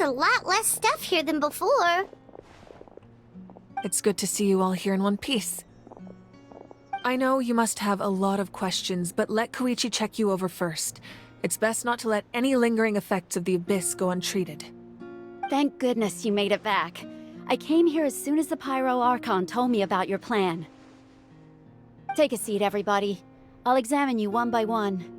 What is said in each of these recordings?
a lot less stuff here than before. It's good to see you all here in one piece. I know you must have a lot of questions, but let Koichi check you over first. It's best not to let any lingering effects of the Abyss go untreated. Thank goodness you made it back. I came here as soon as the Pyro Archon told me about your plan. Take a seat, everybody. I'll examine you one by one.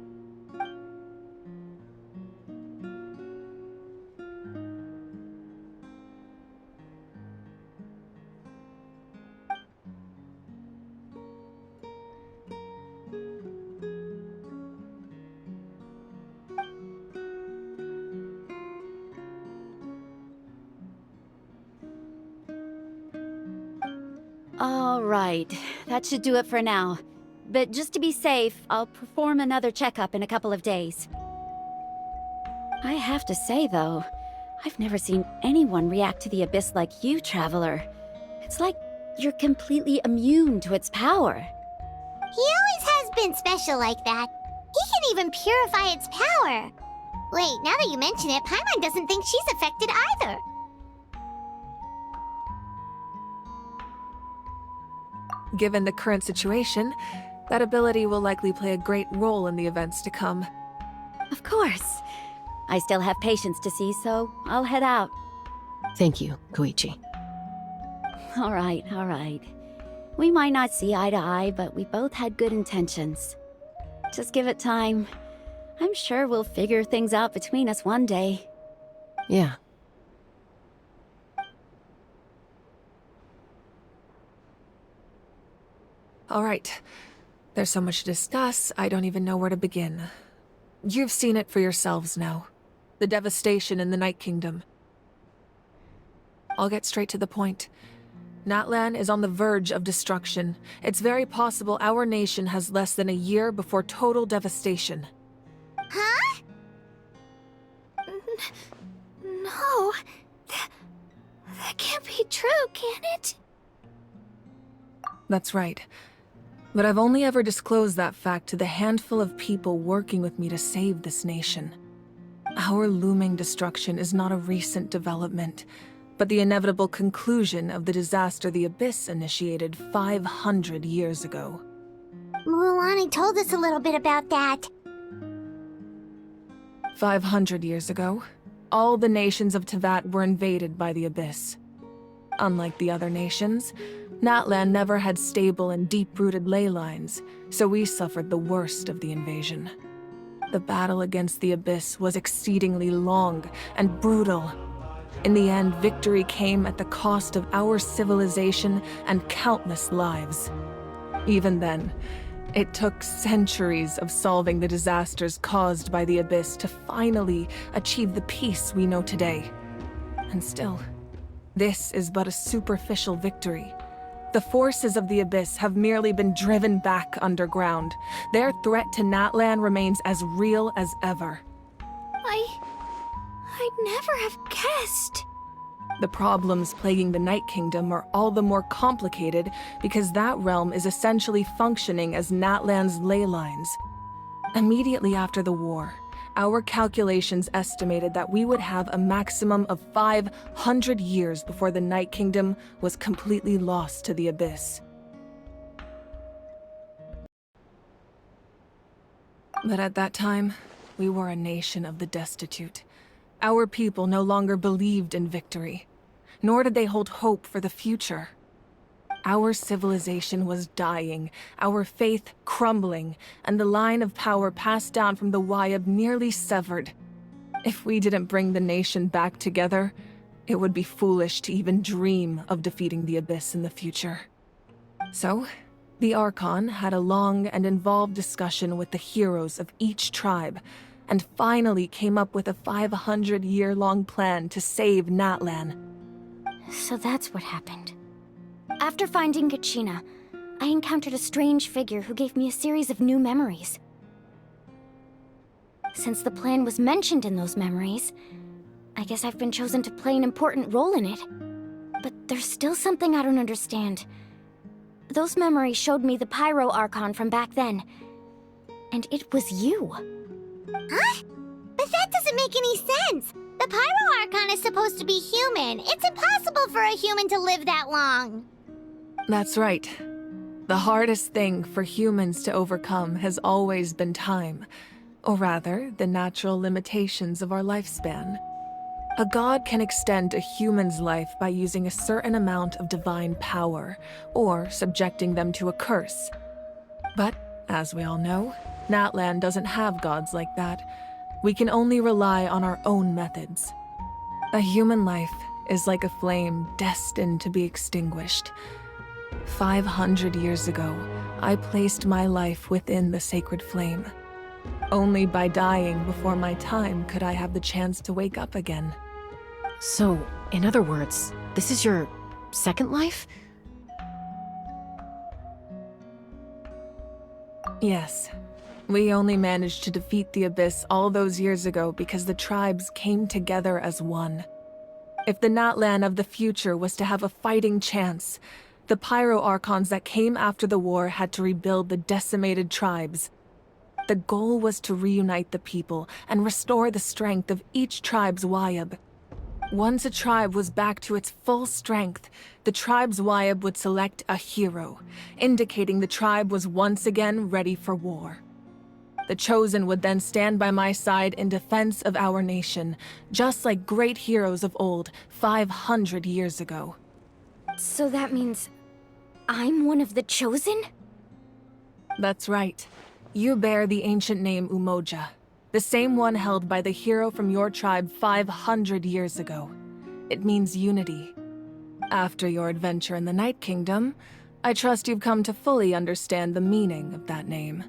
All right, that should do it for now. But just to be safe, I'll perform another checkup in a couple of days. I have to say, though, I've never seen anyone react to the Abyss like you, Traveler. It's like you're completely immune to its power. He always has been special like that. He can even purify its power. Wait, now that you mention it, Paimon doesn't think she's affected either. Given the current situation, that ability will likely play a great role in the events to come. Of course. I still have patients to see, so I'll head out. Thank you, Koichi. All right. We might not see eye to eye, but we both had good intentions. Just give it time. I'm sure we'll figure things out between us one day. Yeah. All right. There's so much to discuss, I don't even know where to begin. You've seen it for yourselves now. The devastation in the Night Kingdom. I'll get straight to the point. Natlan is on the verge of destruction. It's very possible our nation has less than a year before total devastation. Huh? No. That can't be true, can it? That's right. But I've only ever disclosed that fact to the handful of people working with me to save this nation. Our looming destruction is not a recent development, but the inevitable conclusion of the disaster the Abyss initiated 500 years ago. Mualani told us a little bit about that. 500 years ago, all the nations of Teyvat were invaded by the Abyss. Unlike the other nations, Natlan never had stable and deep-rooted ley lines, so we suffered the worst of the invasion. The battle against the Abyss was exceedingly long and brutal. In the end, victory came at the cost of our civilization and countless lives. Even then, it took centuries of solving the disasters caused by the Abyss to finally achieve the peace we know today. And still, this is but a superficial victory. The forces of the Abyss have merely been driven back underground. Their threat to Natlan remains as real as ever. I'd never have guessed. The problems plaguing the Night Kingdom are all the more complicated because that realm is essentially functioning as Natlan's ley lines. Immediately after the war, our calculations estimated that we would have a maximum of 500 years before the Night Kingdom was completely lost to the Abyss. But at that time, we were a nation of the destitute. Our people no longer believed in victory, nor did they hold hope for the future. Our civilization was dying, our faith crumbling, and the line of power passed down from the Wayab nearly severed. If we didn't bring the nation back together, it would be foolish to even dream of defeating the Abyss in the future. So, the Archon had a long and involved discussion with the heroes of each tribe, and finally came up with a 500-year-long plan to save Natlan. So that's what happened. After finding Kachina, I encountered a strange figure who gave me a series of new memories. Since the plan was mentioned in those memories, I guess I've been chosen to play an important role in it. But there's still something I don't understand. Those memories showed me the Pyro Archon from back then. And it was you. Huh? But that doesn't make any sense! The Pyro Archon is supposed to be human. It's impossible for a human to live that long. That's right. The hardest thing for humans to overcome has always been time, or rather, the natural limitations of our lifespan. A god can extend a human's life by using a certain amount of divine power, or subjecting them to a curse. But, as we all know, Natlan doesn't have gods like that. We can only rely on our own methods. A human life is like a flame destined to be extinguished. 500 years ago, I placed my life within the sacred flame. Only by dying before my time could I have the chance to wake up again. So, in other words, this is your second life? Yes. We only managed to defeat the Abyss all those years ago because the tribes came together as one. If the Natlan of the future was to have a fighting chance, the Pyro Archons that came after the war had to rebuild the decimated tribes. The goal was to reunite the people and restore the strength of each tribe's Wayab. Once a tribe was back to its full strength, the tribe's Wayab would select a hero, indicating the tribe was once again ready for war. The Chosen would then stand by my side in defense of our nation, just like great heroes of old 500 years ago. So that means I'm one of the Chosen? That's right. You bear the ancient name Umoja, the same one held by the hero from your tribe 500 years ago. It means unity. After your adventure in the Night Kingdom, I trust you've come to fully understand the meaning of that name.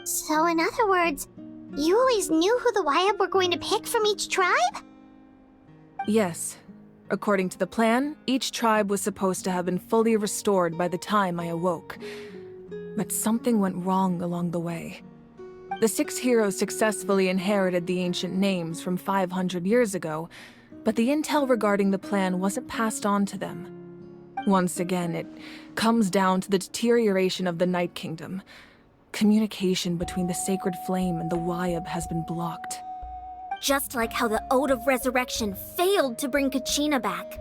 So in other words, you always knew who the Wayab were going to pick from each tribe? Yes. According to the plan, each tribe was supposed to have been fully restored by the time I awoke. But something went wrong along the way. The 6 heroes successfully inherited the ancient names from 500 years ago, but the intel regarding the plan wasn't passed on to them. Once again, it comes down to the deterioration of the Night Kingdom. Communication between the Sacred Flame and the Wayab has been blocked. Just like how the Ode of Resurrection failed to bring Kachina back.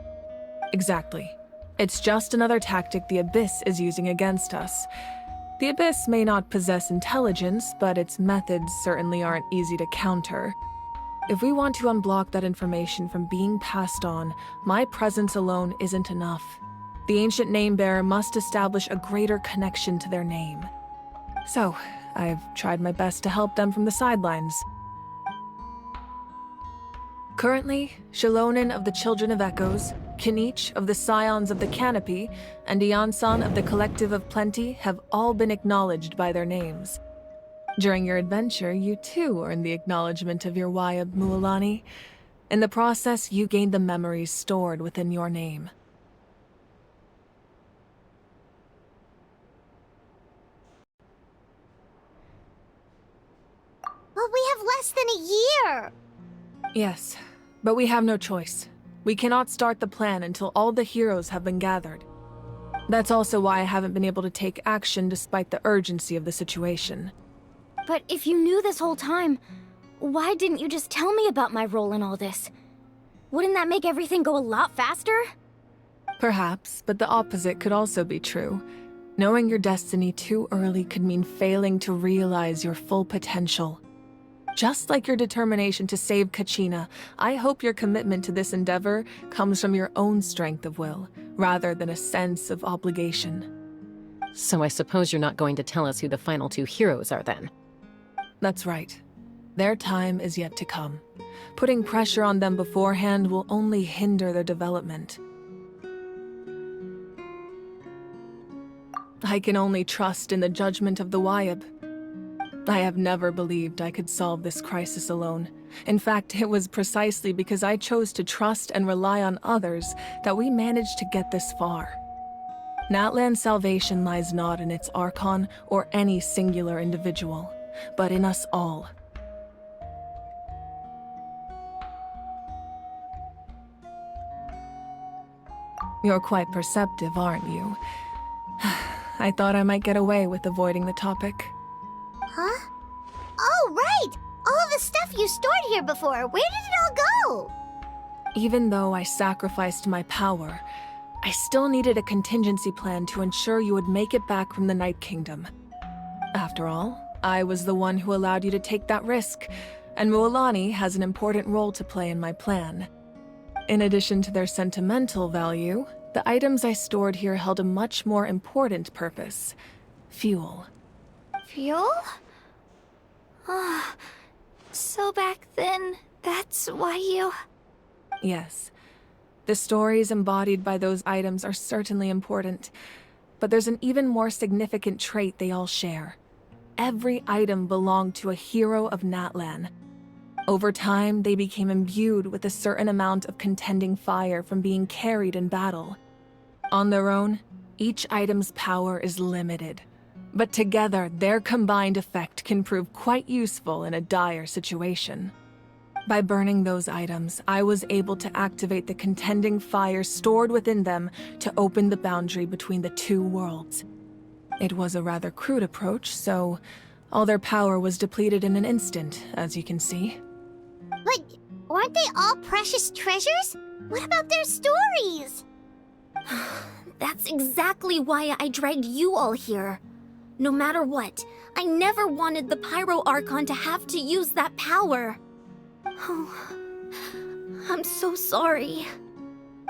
Exactly. It's just another tactic the Abyss is using against us. The Abyss may not possess intelligence, but its methods certainly aren't easy to counter. If we want to unblock that information from being passed on, my presence alone isn't enough. The ancient name-bearer must establish a greater connection to their name. So, I've tried my best to help them from the sidelines. Currently, Shalonin of the Children of Echoes, Kinich of the Scions of the Canopy, and Iansan of the Collective of Plenty have all been acknowledged by their names. During your adventure, you too earned the acknowledgement of your Wayab, Mualani. In the process, you gained the memories stored within your name. But we have less than a year! Yes, but we have no choice. We cannot start the plan until all the heroes have been gathered. That's also why I haven't been able to take action despite the urgency of the situation. But if you knew this whole time, why didn't you just tell me about my role in all this? Wouldn't that make everything go a lot faster? Perhaps, but the opposite could also be true. Knowing your destiny too early could mean failing to realize your full potential. Just like your determination to save Kachina, I hope your commitment to this endeavor comes from your own strength of will, rather than a sense of obligation. So I suppose you're not going to tell us who the final 2 heroes are then? That's right. Their time is yet to come. Putting pressure on them beforehand will only hinder their development. I can only trust in the judgment of the Wayab. I have never believed I could solve this crisis alone. In fact, it was precisely because I chose to trust and rely on others that we managed to get this far. Natlan's salvation lies not in its Archon or any singular individual, but in us all. You're quite perceptive, aren't you? I thought I might get away with avoiding the topic. Huh? Oh, right! All of the stuff you stored here before, where did it all do? Even though I sacrificed my power, I still needed a contingency plan to ensure you would make it back from the Night Kingdom. After all, I was the one who allowed you to take that risk, and Mualani has an important role to play in my plan. In addition to their sentimental value, the items I stored here held a much more important purpose: fuel. Fuel? Ah, so back then, that's why you... Yes. The stories embodied by those items are certainly important, but there's an even more significant trait they all share. Every item belonged to a hero of Natlan. Over time, they became imbued with a certain amount of contending fire from being carried in battle. On their own, each item's power is limited, but together, their combined effect can prove quite useful in a dire situation. By burning those items, I was able to activate the contending fire stored within them to open the boundary between the two worlds. It was a rather crude approach, so all their power was depleted in an instant, as you can see. But weren't they all precious treasures? What about their stories? That's exactly why I dragged you all here. No matter what, I never wanted the Pyro Archon to have to use that power. Oh, I'm so sorry.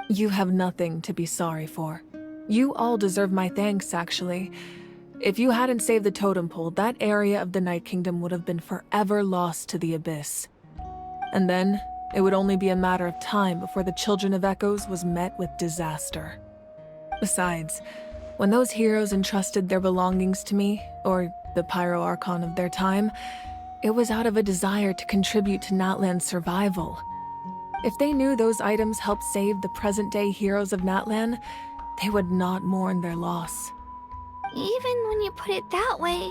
You have nothing to be sorry for. You all deserve my thanks, actually. If you hadn't saved the totem pole, that area of the Night Kingdom would have been forever lost to the Abyss. And then, it would only be a matter of time before the Children of Echoes was met with disaster. Besides, when those heroes entrusted their belongings to me, or the Pyro Archon of their time, it was out of a desire to contribute to Natlan's survival. If they knew those items helped save the present-day heroes of Natlan, they would not mourn their loss. Even when you put it that way,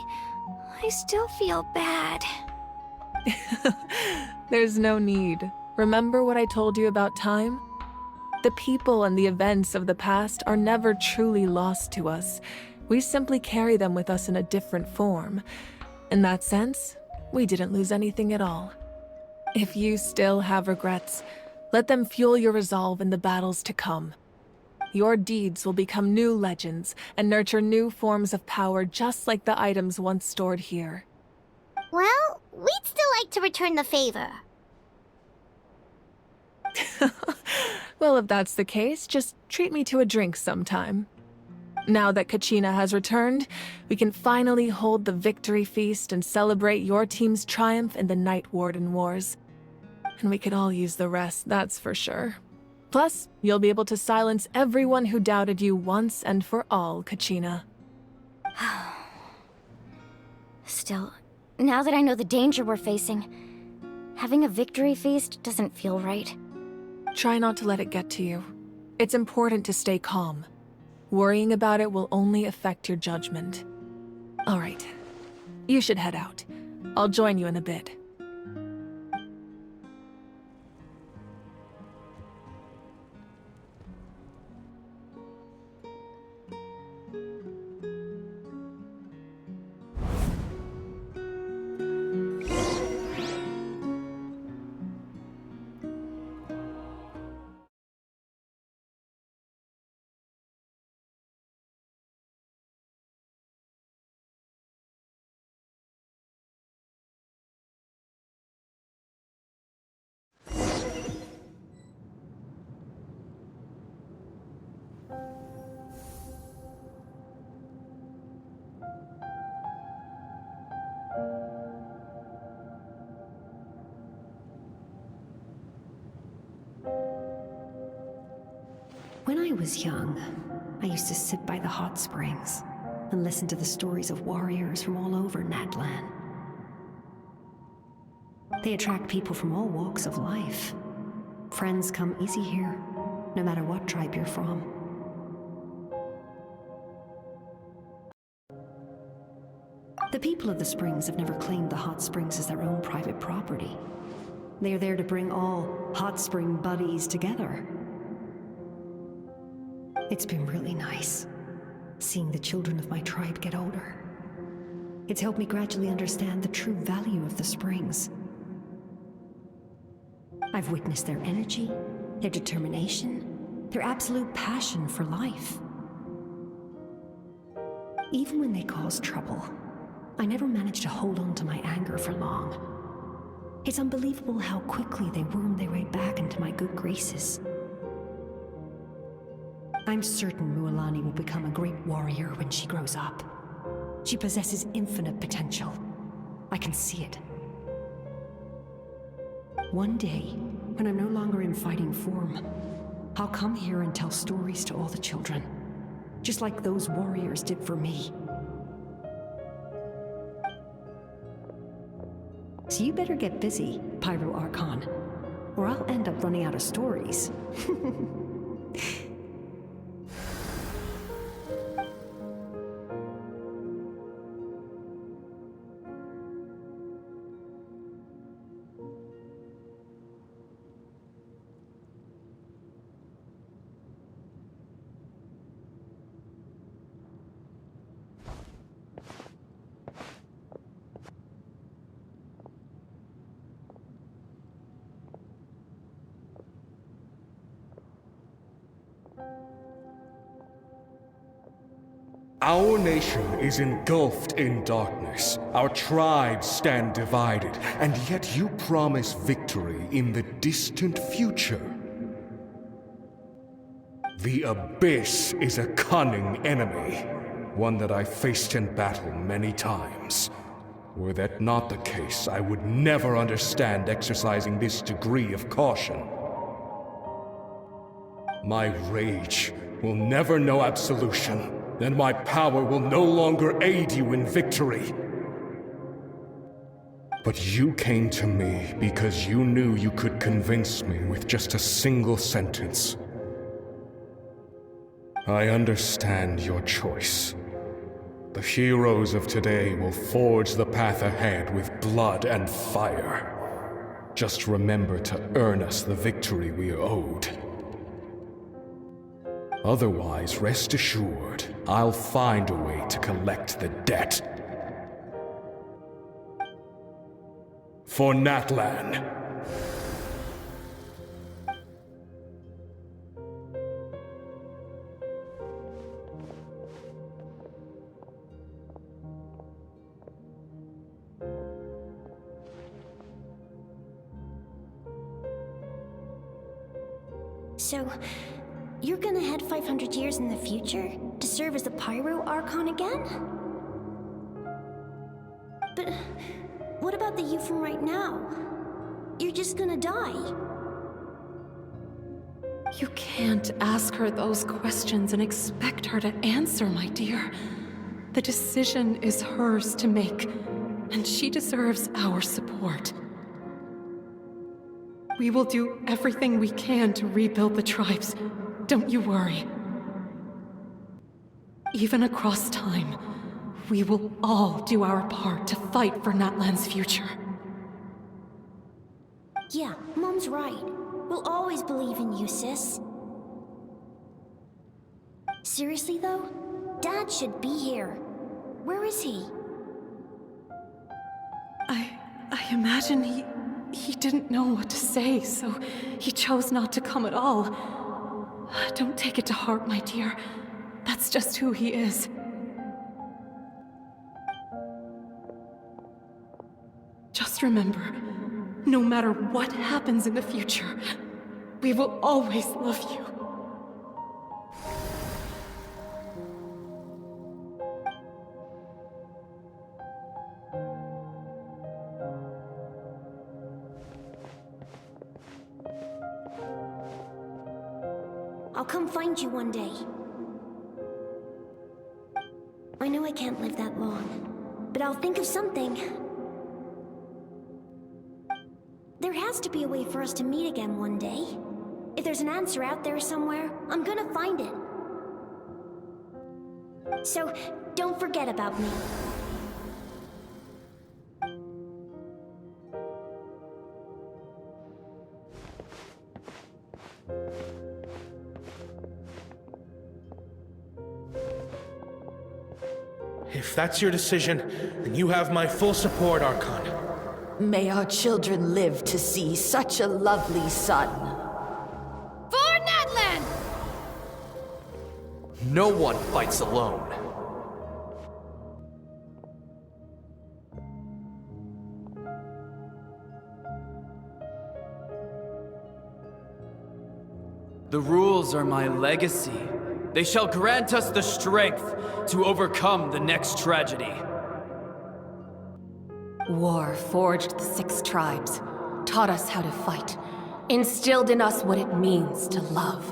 I still feel bad. There's no need. Remember what I told you about time? The people and the events of the past are never truly lost to us. We simply carry them with us in a different form. In that sense, we didn't lose anything at all. If you still have regrets, let them fuel your resolve in the battles to come. Your deeds will become new legends and nurture new forms of power just like the items once stored here. Well, we'd still like to return the favor. Well, if that's the case, just treat me to a drink sometime. Now that Kachina has returned, we can finally hold the victory feast and celebrate your team's triumph in the Night Warden Wars. And we could all use the rest, that's for sure. Plus, you'll be able to silence everyone who doubted you once and for all, Kachina. Still, now that I know the danger we're facing, having a victory feast doesn't feel right. Try not to let it get to you. It's important to stay calm. Worrying about it will only affect your judgment. All right, you should head out. I'll join you in a bit. When I was young, I used to sit by the hot springs and listen to the stories of warriors from all over Natlan. They attract people from all walks of life. Friends come easy here, no matter what tribe you're from. The people of the springs have never claimed the hot springs as their own private property. They are there to bring all hot spring buddies together. It's been really nice, seeing the children of my tribe get older. It's helped me gradually understand the true value of the springs. I've witnessed their energy, their determination, their absolute passion for life. Even when they cause trouble, I never managed to hold on to my anger for long. It's unbelievable how quickly they worm their way back into my good graces. I'm certain Mualani will become a great warrior when she grows up. She possesses infinite potential. I can see it. One day, when I'm no longer in fighting form, I'll come here and tell stories to all the children, just like those warriors did for me. So you better get busy, Pyro Archon, or I'll end up running out of stories. Our nation is engulfed in darkness. Our tribes stand divided, and yet you promise victory in the distant future. The Abyss is a cunning enemy, one that I faced in battle many times. Were that not the case, I would never understand exercising this degree of caution. My rage will never know absolution. Then my power will no longer aid you in victory. But you came to me because you knew you could convince me with just a single sentence. I understand your choice. The heroes of today will forge the path ahead with blood and fire. Just remember to earn us the victory we are owed. Otherwise, rest assured, I'll find a way to collect the debt. For Natlan. So, you're gonna head 500 years in the future to serve as the Pyro Archon again? But what about the you from right now? You're just gonna die. You can't ask her those questions and expect her to answer, my dear. The decision is hers to make, and she deserves our support. We will do everything we can to rebuild the tribes. Don't you worry. Even across time, we will all do our part to fight for Natlan's future. Yeah, Mom's right. We'll always believe in you, sis. Seriously though, Dad should be here. Where is he? I imagine he didn't know what to say, so he chose not to come at all. Don't take it to heart, my dear. That's just who he is. Just remember, no matter what happens in the future, we will always love you. I'll come find you one day. I know I can't live that long, but I'll think of something. There has to be a way for us to meet again one day. If there's an answer out there somewhere, I'm gonna find it. So, don't forget about me. If that's your decision, then you have my full support, Archon. May our children live to see such a lovely son. For Natlan! No one fights alone. The rules are my legacy. They shall grant us the strength to overcome the next tragedy. War forged the 6 tribes, taught us how to fight, instilled in us what it means to love.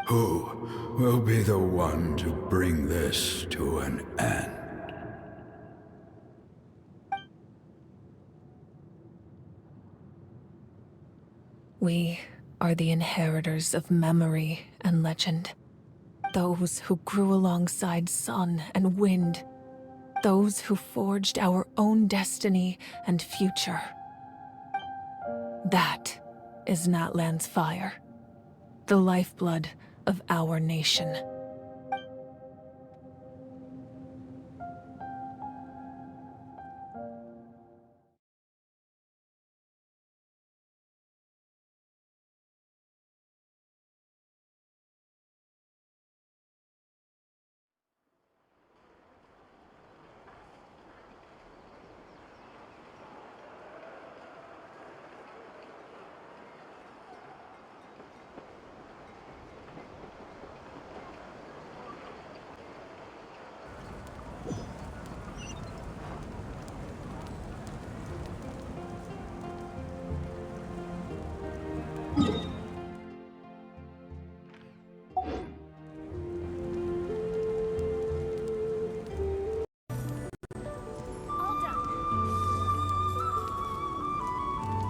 Who will be the one to bring this to an end? We are the inheritors of memory and legend. Those who grew alongside sun and wind. Those who forged our own destiny and future. That is Natlan's fire. The lifeblood of our nation.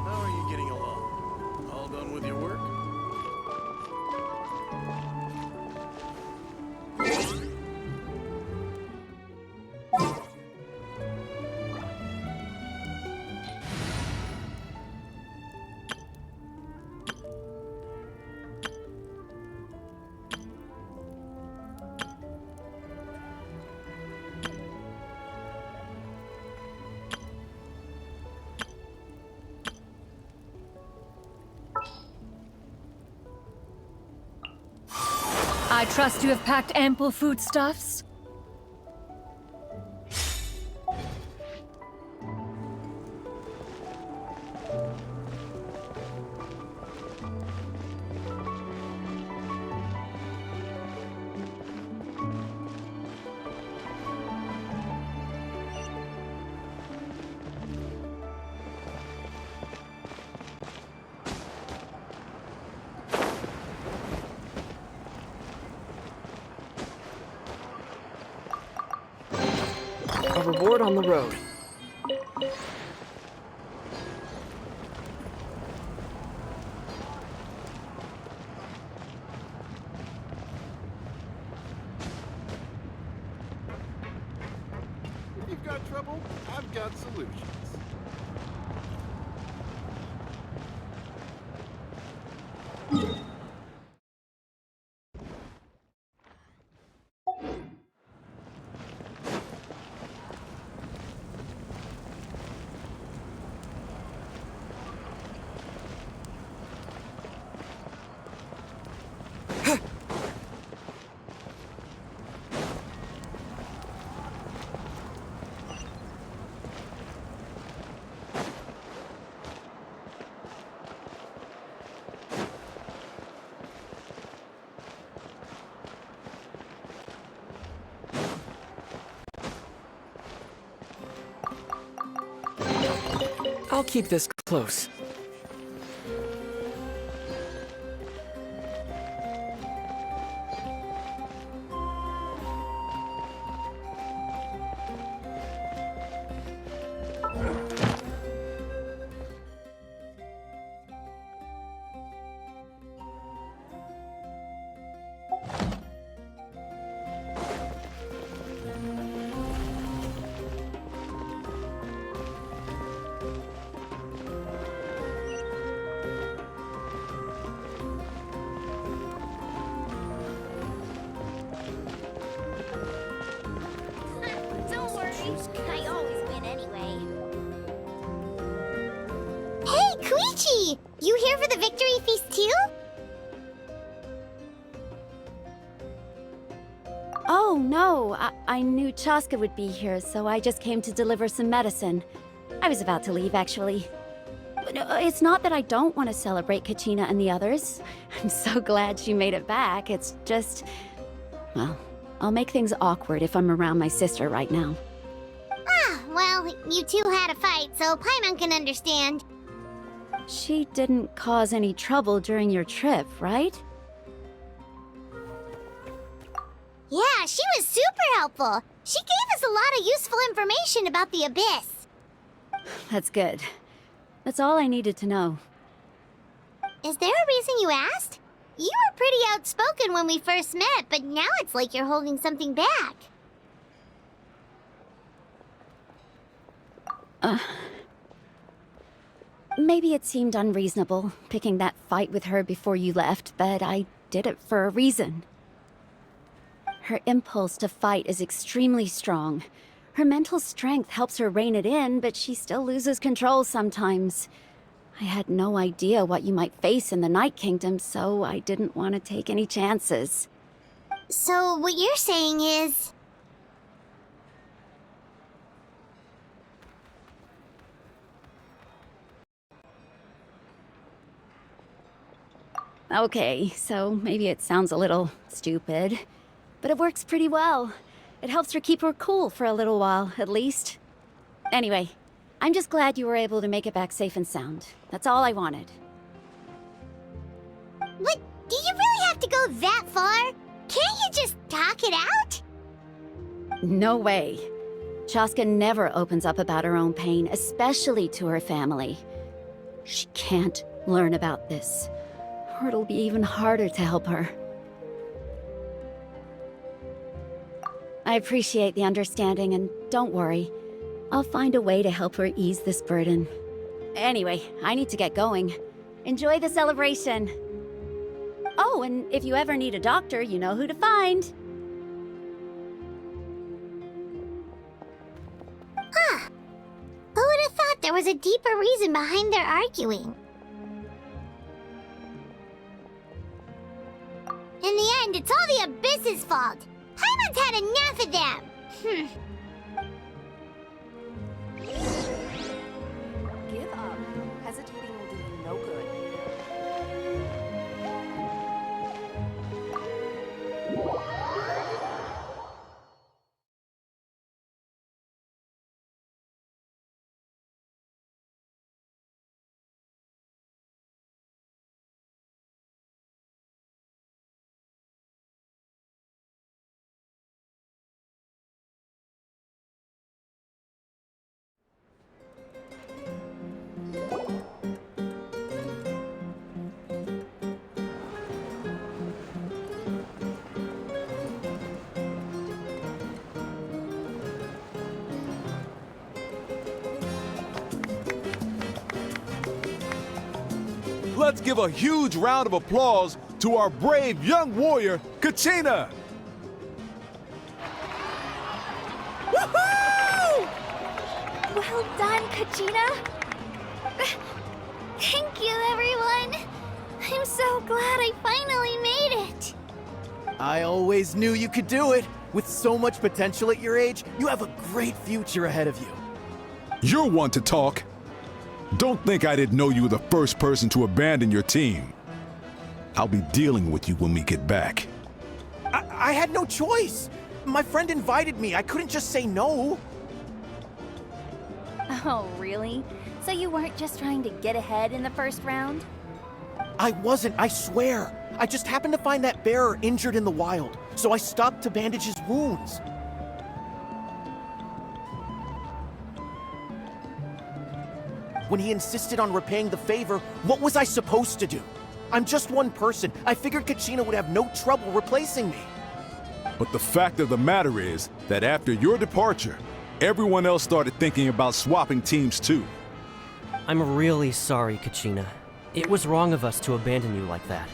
How are you getting along? All done with your work? I trust you have packed ample foodstuffs? Overboard on the road. If you've got trouble, I've got solutions. I'll keep this close. Oh, no. I knew Chaska would be here, so I just came to deliver some medicine. I was about to leave, actually. It's not that I don't want to celebrate Kachina and the others. I'm so glad she made it back. It's just... well, I'll make things awkward if I'm around my sister right now. Ah, well, you two had a fight, so Paimon can understand. She didn't cause any trouble during your trip, right? Yeah, she was super helpful. She gave us a lot of useful information about the Abyss. That's good. That's all I needed to know. Is there a reason you asked? You were pretty outspoken when we first met, but now it's like you're holding something back. Maybe it seemed unreasonable, picking that fight with her before you left, but I did it for a reason. Her impulse to fight is extremely strong. Her mental strength helps her rein it in, but she still loses control sometimes. I had no idea what you might face in the Night Kingdom, so I didn't want to take any chances. So what you're saying is... Okay, so maybe it sounds a little stupid, but it works pretty well. It helps her keep her cool for a little while, at least. Anyway, I'm just glad you were able to make it back safe and sound. That's all I wanted. What? Do you really have to go that far? Can't you just talk it out? No way. Chaska never opens up about her own pain, especially to her family. She can't learn about this, or it'll be even harder to help her. I appreciate the understanding, and don't worry. I'll find a way to help her ease this burden. Anyway, I need to get going. Enjoy the celebration. Oh, and if you ever need a doctor, you know who to find. Huh. Who would have thought there was a deeper reason behind their arguing? In the end, it's all the Abyss's fault. Paimon's had enough of them. Give up. Hesitating will do you no good. Let's give a huge round of applause to our brave young warrior, Kachina! Woohoo! Well done, Kachina! Thank you, everyone! I'm so glad I finally made it! I always knew you could do it! With so much potential at your age, you have a great future ahead of you. You're one to talk. Don't think I didn't know you were the first person to abandon your team. I'll be dealing with you when we get back. I had no choice! My friend invited me, I couldn't just say no! Oh, really? So you weren't just trying to get ahead in the first round? I wasn't, I swear! I just happened to find that bearer injured in the wild, so I stopped to bandage his wounds. When he insisted on repaying the favor, what was I supposed to do? I'm just one person. I figured Kachina would have no trouble replacing me. But the fact of the matter is that after your departure, everyone else started thinking about swapping teams too. I'm really sorry, Kachina. It was wrong of us to abandon you like that.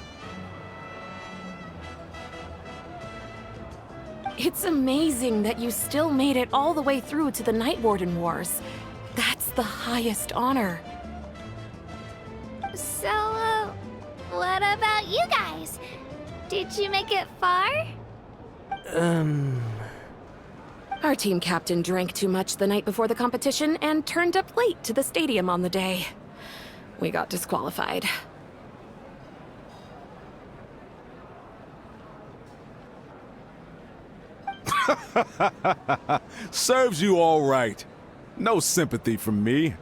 It's amazing that you still made it all the way through to the Night Warden Wars. That's the highest honor. So, what about you guys? Did you make it far? Our team captain drank too much the night before the competition and turned up late to the stadium on the day. We got disqualified. Serves you all right. No sympathy from me.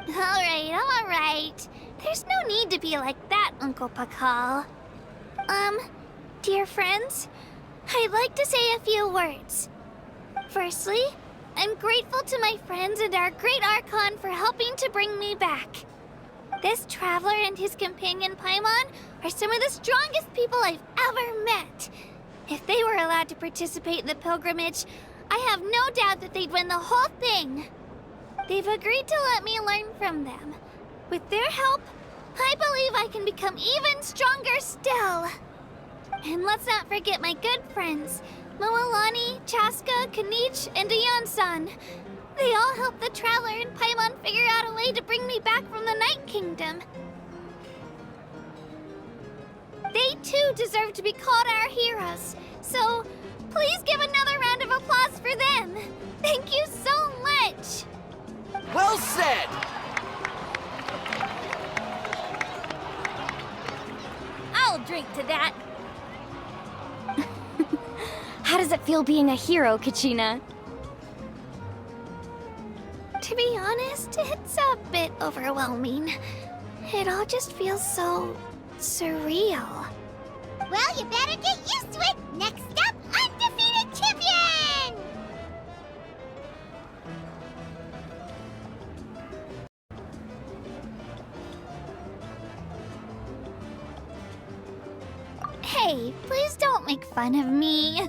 All right. There's no need to be like that, Uncle Pakal. Dear friends, I'd like to say a few words. Firstly, I'm grateful to my friends and our great Archon for helping to bring me back. This traveler and his companion Paimon are some of the strongest people I've ever met. If they were allowed to participate in the pilgrimage, I have no doubt that they'd win the whole thing. They've agreed to let me learn from them. With their help, I believe I can become even stronger still. And let's not forget my good friends, Moalani, Chaska, Kanich, and Ayan-san. They all helped the Traveler and Paimon figure out a way to bring me back from the Night Kingdom. They too deserve to be called our heroes, so please give another round of applause for them. Thank you so much! Well said! I'll drink to that. How does it feel being a hero, Kachina? To be honest, it's a bit overwhelming. It all just feels so surreal. Well, you better get used to it! Next up, undefeated champion! Hey, please don't make fun of me.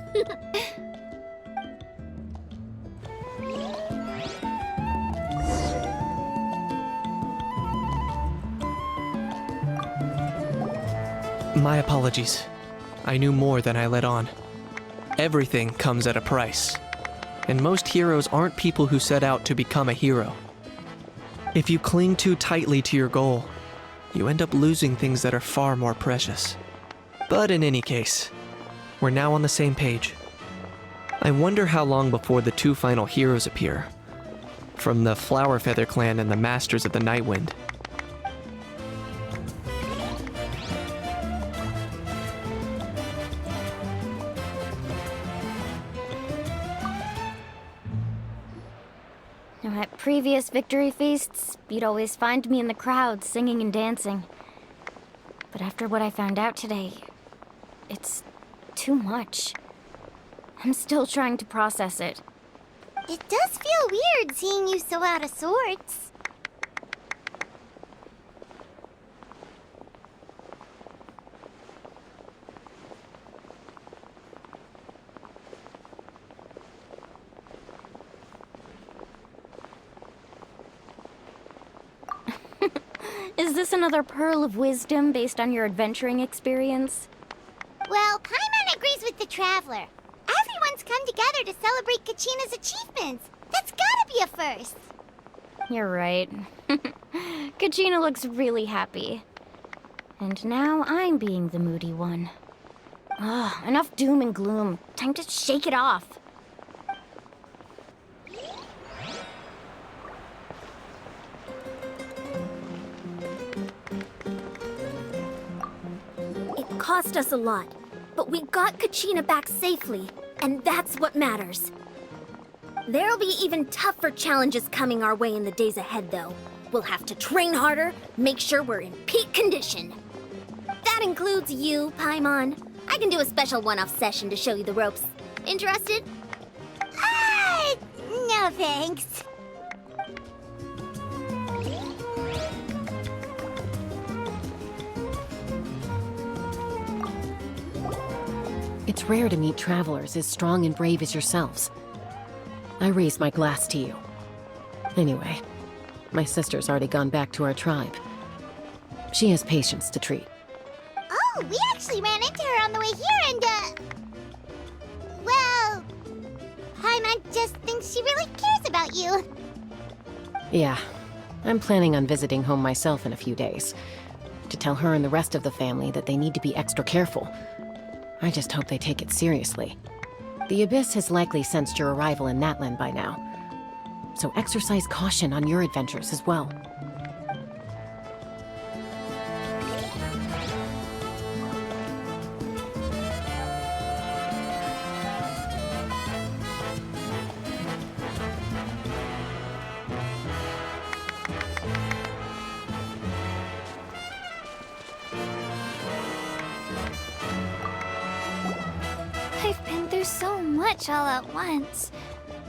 My apologies. I knew more than I let on. Everything comes at a price. And most heroes aren't people who set out to become a hero. If you cling too tightly to your goal, you end up losing things that are far more precious. But in any case, we're now on the same page. I wonder how long before the two final heroes appear. From the Flower Feather Clan and the Masters of the Nightwind. At previous victory feasts, you'd always find me in the crowd singing and dancing. But after what I found out today, it's too much. I'm still trying to process it. It does feel weird seeing you so out of sorts. Is this another pearl of wisdom based on your adventuring experience? Well, Paimon agrees with the Traveler. Everyone's come together to celebrate Kachina's achievements. That's gotta be a first. You're right. Kachina looks really happy. And now I'm being the moody one. Ugh, enough doom and gloom. Time to shake it off. It cost us a lot, but we got Kachina back safely, and that's what matters. There'll be even tougher challenges coming our way in the days ahead, though. We'll have to train harder, make sure we're in peak condition. That includes you, Paimon. I can do a special one-off session to show you the ropes. Interested? No thanks. It's rare to meet travelers as strong and brave as yourselves. I raise my glass to you. Anyway, my sister's already gone back to our tribe. She has patients to treat. Oh, we actually ran into her on the way here and, well, Paimon just thinks she really cares about you. Yeah, I'm planning on visiting home myself in a few days. To tell her and the rest of the family that they need to be extra careful. I just hope they take it seriously. The Abyss has likely sensed your arrival in Natlan by now, so exercise caution on your adventures as well. I've been through so much all at once.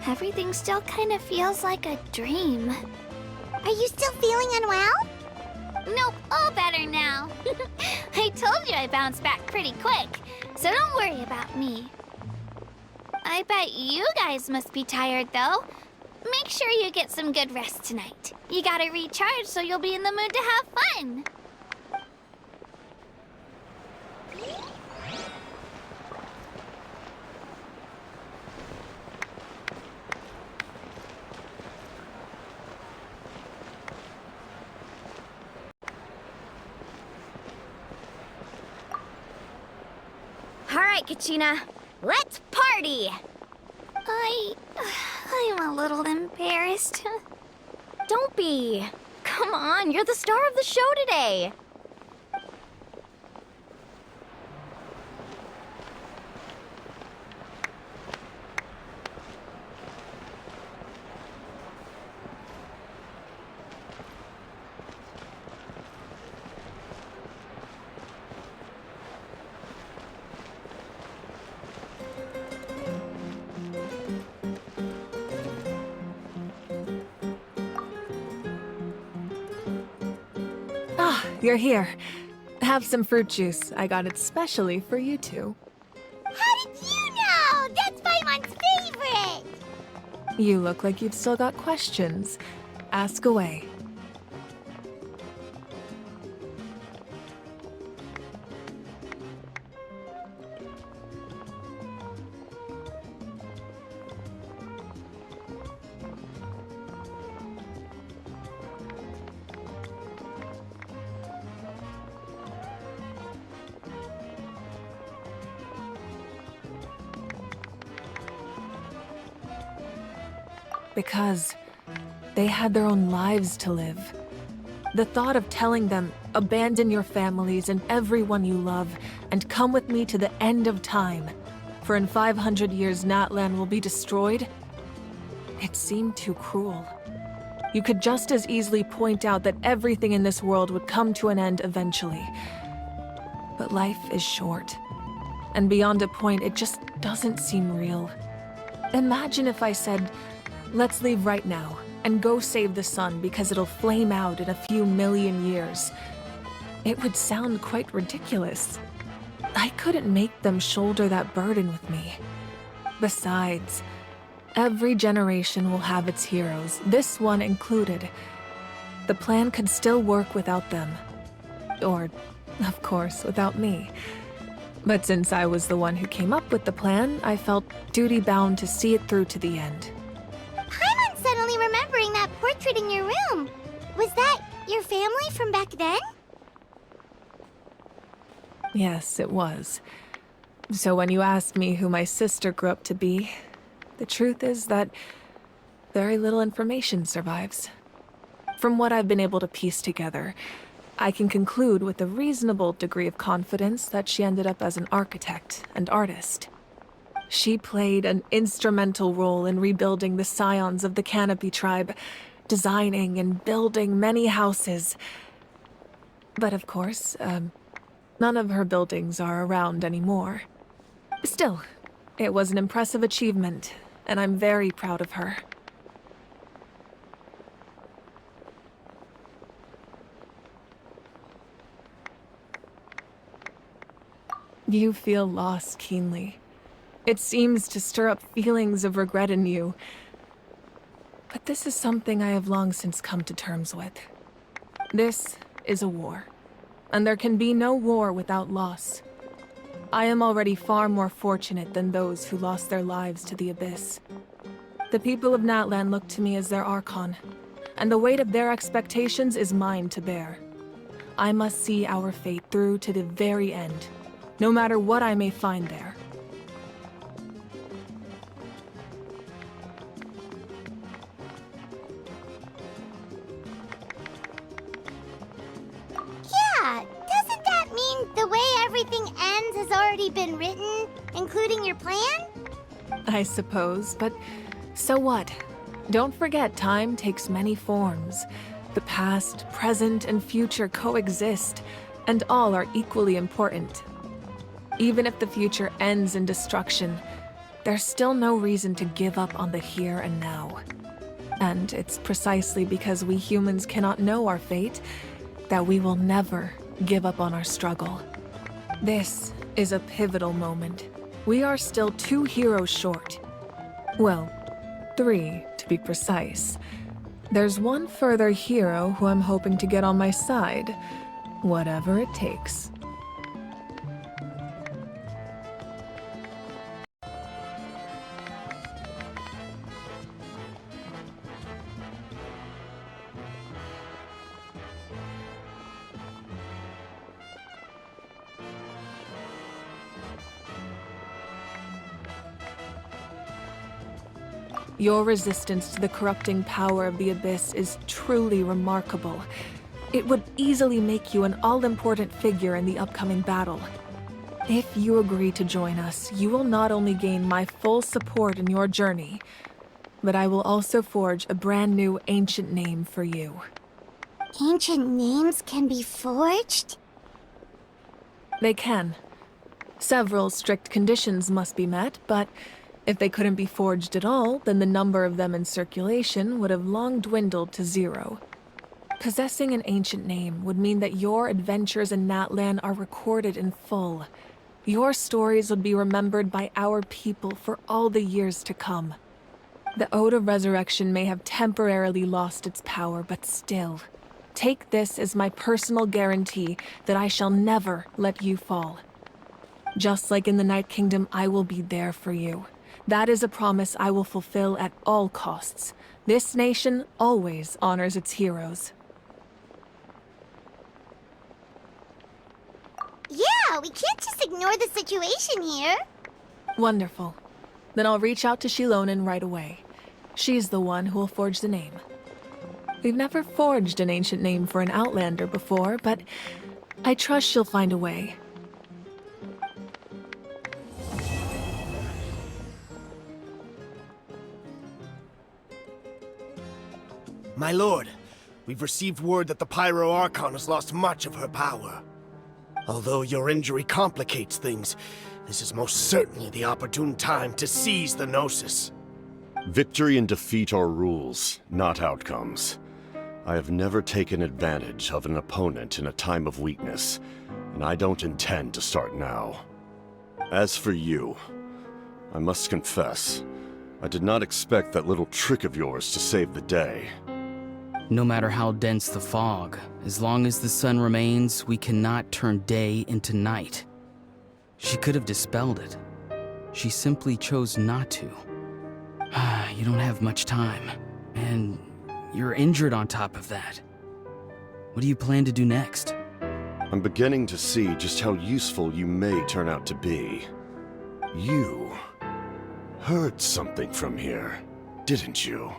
Everything still kind of feels like a dream. Are you still feeling unwell? Nope, all better now. I told you I bounced back pretty quick, so don't worry about me. I bet you guys must be tired, though. Make sure you get some good rest tonight. You gotta recharge so you'll be in the mood to have fun. All right, Kachina, let's party! I'm a little embarrassed. Don't be. Come on, you're the star of the show today. You're here. Have some fruit juice. I got it specially for you two. How did you know? That's Paimon's favorite! You look like you've still got questions. Ask away. Because they had their own lives to live. The thought of telling them, abandon your families and everyone you love, and come with me to the end of time, for in 500 years Natlan will be destroyed, it seemed too cruel. You could just as easily point out that everything in this world would come to an end eventually. But life is short, and beyond a point, it just doesn't seem real. Imagine if I said, let's leave right now and go save the sun because it'll flame out in a few million years. It would sound quite ridiculous. I couldn't make them shoulder that burden with me. Besides, every generation will have its heroes, this one included. The plan could still work without them. Or, of course, without me. But since I was the one who came up with the plan, I felt duty-bound to see it through to the end. Paimon's suddenly remembering that portrait in your room. Was that your family from back then? Yes, it was. So when you asked me who my sister grew up to be, the truth is that very little information survives. From what I've been able to piece together, I can conclude with a reasonable degree of confidence that she ended up as an architect and artist. She played an instrumental role in rebuilding the scions of the Canopy tribe, designing and building many houses. But of course, none of her buildings are around anymore. Still, it was an impressive achievement, and I'm very proud of her. You feel loss keenly. It seems to stir up feelings of regret in you. But this is something I have long since come to terms with. This is a war, and there can be no war without loss. I am already far more fortunate than those who lost their lives to the Abyss. The people of Natlan look to me as their Archon, and the weight of their expectations is mine to bear. I must see our fate through to the very end, no matter what I may find there. Yeah, doesn't that mean the way everything ends has already been written, including your plan? I suppose, but so what? Don't forget, time takes many forms. The past, present, and future coexist, and all are equally important. Even if the future ends in destruction, there's still no reason to give up on the here and now. And it's precisely because we humans cannot know our fate that we will never give up on our struggle. This is a pivotal moment. We are still 2 heroes short. Well, 3 to be precise. There's one further hero who I'm hoping to get on my side, whatever it takes. Your resistance to the corrupting power of the Abyss is truly remarkable. It would easily make you an all-important figure in the upcoming battle. If you agree to join us, you will not only gain my full support in your journey, but I will also forge a brand new ancient name for you. Ancient names can be forged? They can. Several strict conditions must be met, but if they couldn't be forged at all, then the number of them in circulation would have long dwindled to 0. Possessing an ancient name would mean that your adventures in Natlan are recorded in full. Your stories would be remembered by our people for all the years to come. The Ode of Resurrection may have temporarily lost its power, but still, take this as my personal guarantee that I shall never let you fall. Just like in the Night Kingdom, I will be there for you. That is a promise I will fulfill at all costs. This nation always honors its heroes. Yeah, we can't just ignore the situation here. Wonderful. Then I'll reach out to Shilonen right away. She's the one who will forge the name. We've never forged an ancient name for an Outlander before, but I trust she'll find a way. My lord, we've received word that the Pyro Archon has lost much of her power. Although your injury complicates things, this is most certainly the opportune time to seize the Gnosis. Victory and defeat are rules, not outcomes. I have never taken advantage of an opponent in a time of weakness, and I don't intend to start now. As for you, I must confess, I did not expect that little trick of yours to save the day. No matter how dense the fog, as long as the sun remains, we cannot turn day into night. She could have dispelled it. She simply chose not to. You don't have much time, and you're injured on top of that. What do you plan to do next? I'm beginning to see just how useful you may turn out to be. You heard something from here, didn't you?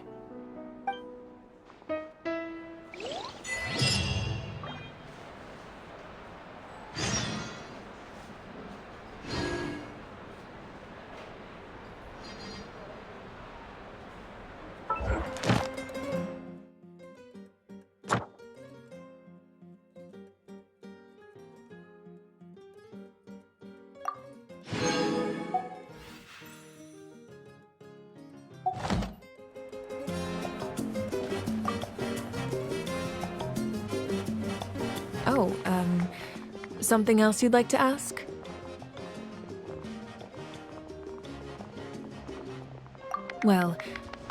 Oh, something else you'd like to ask? Well,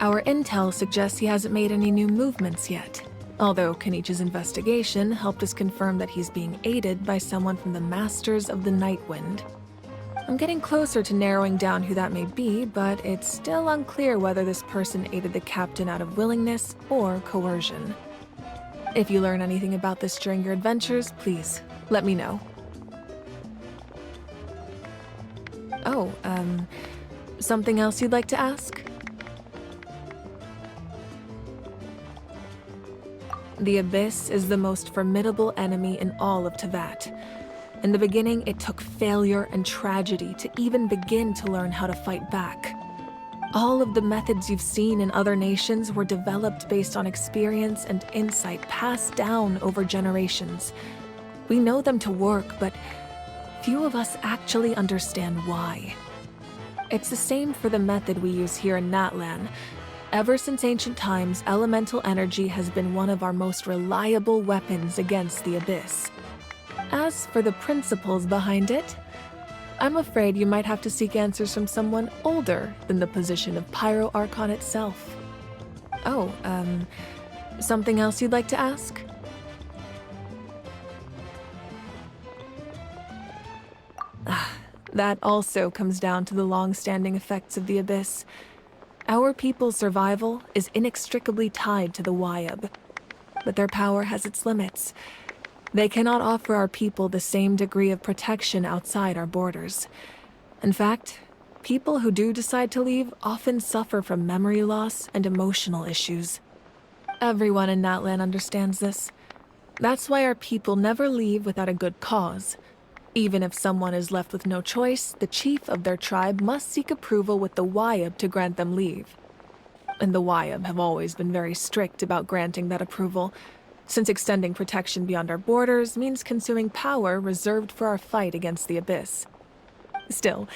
our intel suggests he hasn't made any new movements yet. Although Kenichi's investigation helped us confirm that he's being aided by someone from the Masters of the Nightwind. I'm getting closer to narrowing down who that may be, but it's still unclear whether this person aided the captain out of willingness or coercion. If you learn anything about this during your adventures, please let me know. Oh, something else you'd like to ask? The Abyss is the most formidable enemy in all of Teyvat. In the beginning, it took failure and tragedy to even begin to learn how to fight back. All of the methods you've seen in other nations were developed based on experience and insight passed down over generations. We know them to work, but few of us actually understand why. It's the same for the method we use here in Natlan. Ever since ancient times, elemental energy has been one of our most reliable weapons against the Abyss. As for the principles behind it, I'm afraid you might have to seek answers from someone older than the position of Pyro Archon itself. Oh, something else you'd like to ask? That also comes down to the long-standing effects of the Abyss. Our people's survival is inextricably tied to the Wyab, but their power has its limits. They cannot offer our people the same degree of protection outside our borders. In fact, people who do decide to leave often suffer from memory loss and emotional issues. Everyone in Natlan understands this. That's why our people never leave without a good cause. Even if someone is left with no choice, the chief of their tribe must seek approval with the Wyab to grant them leave. And the Wyab have always been very strict about granting that approval, since extending protection beyond our borders means consuming power reserved for our fight against the Abyss. Still,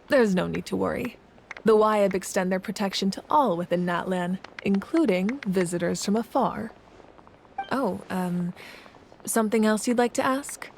there's no need to worry. The Wyab extend their protection to all within Natlan, including visitors from afar. Oh, something else you'd like to ask?